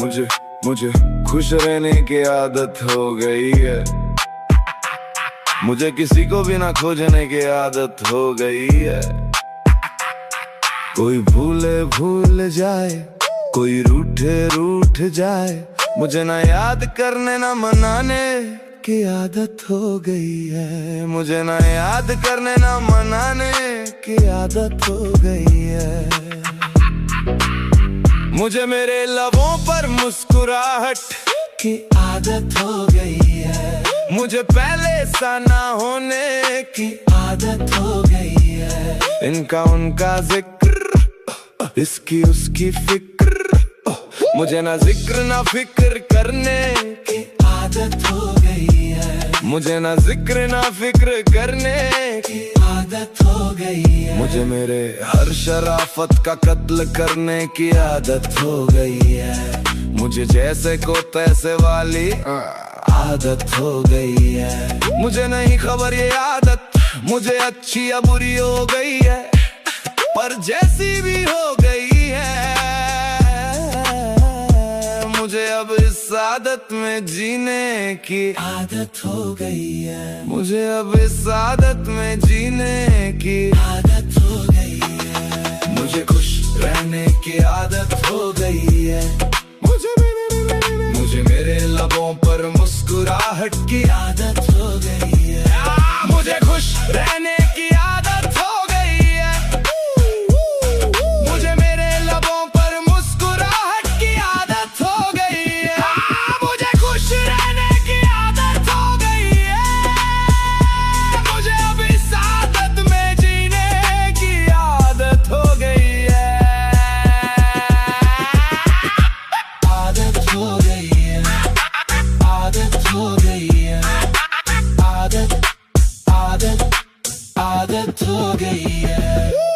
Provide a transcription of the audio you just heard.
मुझे मुझे खुश रहने की आदत हो गई है। मुझे किसी को भी ना खोजने की आदत हो गई है। कोई भूले भूल जाए, कोई रूठे रूठ जाए, मुझे ना याद करने ना मनाने की आदत हो गई है। मुझे ना याद करने ना मनाने की आदत हो गई है। मुझे मेरे लबों पर मुस्कुराहट की आदत हो गई है। मुझे पहले सा ना होने की आदत हो गई है। इनका उनका जिक्र, इसकी उसकी फिक्र, मुझे ना जिक्र ना फिक्र करने की आदत हो गई है। मुझे ना जिक्र ना फिक्र करने की आदत हो गई है। मुझे मेरे हर शराफत का कत्ल करने की आदत हो गई है। मुझे जैसे को तैसे वाली आदत हो गई है। मुझे नहीं खबर ये आदत मुझे अच्छी या बुरी हो गई है, पर जैसी भी हो गई है, मुझे अब इस आदत में जीने की आदत हो गई है। मुझे अब इस आदत में जीने की आदत हो गई है। मुझे खुश रहने की आदत हो गई है। मुझे मेरे लबों पर मुस्कुराहट की आदत हो गई है। मुझे खुश रहने की आदत हो गई है। मुझे मेरे लबों पर मुस्कुराहट की आदत हो गई है। मुझे खुश रहने की आदत हो गई है। मुझे अब इस आदत में जीने की आदत हो गई है। आदत हो गई है। आदत हो गई है। आदत हो गई है।